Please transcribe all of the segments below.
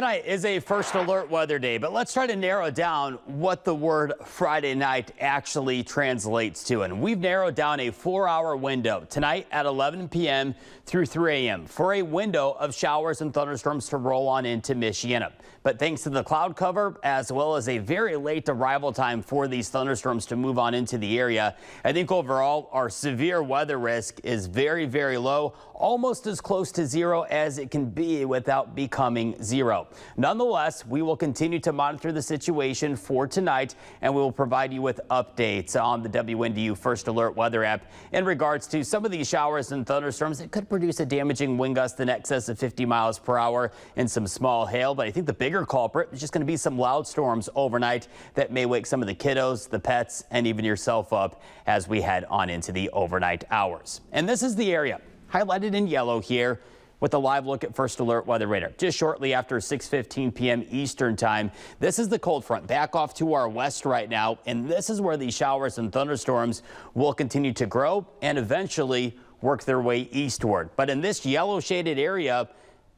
Tonight is a first alert weather day, but let's try to narrow down what the word Friday night actually translates to. And we've narrowed down a 4-hour window tonight at 11 p.m. through 3 a.m. for a window of showers and thunderstorms to roll on into Michiana. But thanks to the cloud cover, as well as a very late arrival time for these thunderstorms to move on into the area, I think overall our severe weather risk is very, very low, almost as close to zero as it can be without becoming zero. Nonetheless, we will continue to monitor the situation for tonight, and we will provide you with updates on the WNDU First Alert Weather app in regards to some of these showers and thunderstorms that could produce a damaging wind gust in excess of 50 miles per hour and some small hail. But I think the bigger culprit is just going to be some loud storms overnight that may wake some of the kiddos, the pets, and even yourself up as we head on into the overnight hours. And this is the area highlighted in yellow here, with a live look at First Alert Weather Radar. Just shortly after 6:15 p.m. Eastern time, this is the cold front back off to our west right now, and this is where these showers and thunderstorms will continue to grow and eventually work their way eastward. But in this yellow shaded area,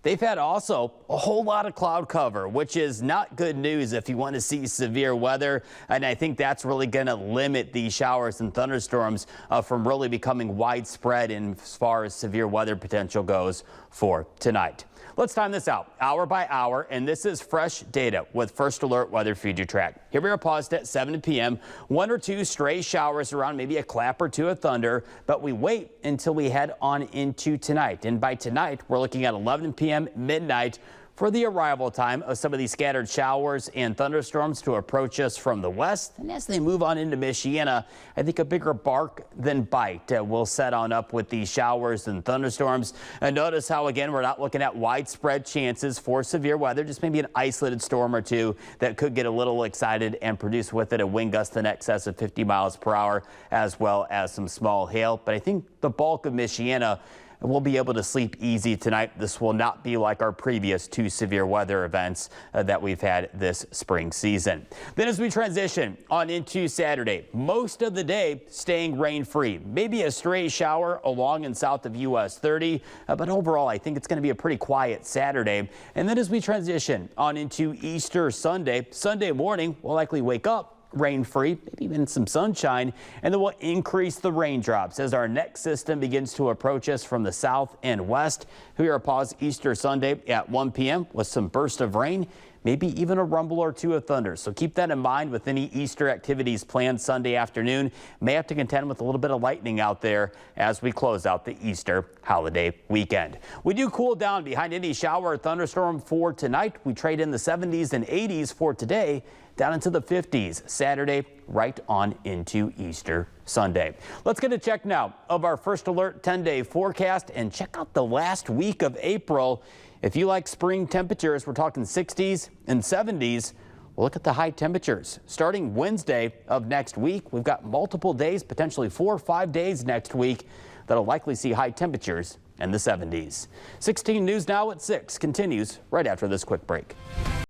they've had also a whole lot of cloud cover, which is not good news if you want to see severe weather. And I think that's really going to limit these showers and thunderstorms from really becoming widespread in as far as severe weather potential goes for tonight. Let's time this out hour by hour, and this is fresh data with First Alert Weather Future Track. Here we are paused at 7 p.m. 1 or 2 stray showers around, maybe a clap or two of thunder, but we wait until we head on into tonight. And by tonight, we're looking at 11 p.m. midnight for the arrival time of some of these scattered showers and thunderstorms to approach us from the west. And as they move on into Michiana, I think a bigger bark than bite will set on up with these showers and thunderstorms. And notice how, again, we're not looking at widespread chances for severe weather, just maybe an isolated storm or two that could get a little excited and produce with it a wind gust in excess of 50 miles per hour, as well as some small hail. But I think the bulk of Michiana we'll be able to sleep easy tonight. This will not be like our previous 2 severe weather events that we've had this spring season. Then as we transition on into Saturday, most of the day staying rain-free. Maybe a stray shower along and south of US 30, but overall I think it's going to be a pretty quiet Saturday. And then as we transition on into Easter Sunday, Sunday morning, we'll likely wake up rain-free, maybe even some sunshine, and then we'll increase the raindrops as our next system begins to approach us from the south and west. Here are pause Easter Sunday at 1 p.m. with some burst of rain, maybe even a rumble or two of thunder. So keep that in mind with any Easter activities planned Sunday afternoon. May have to contend with a little bit of lightning out there as we close out the Easter holiday weekend. We do cool down behind any shower or thunderstorm for tonight. We trade in the 70s and 80s for today, down into the 50s Saturday, right on into Easter Sunday. Let's get a check now of our First Alert 10-day forecast and check out the last week of April. If you like spring temperatures, we're talking 60s and 70s. We'll look at the high temperatures. Starting Wednesday of next week, we've got multiple days, potentially 4 or 5 days next week, that'll likely see high temperatures in the 70s. 16 News Now at 6 continues right after this quick break.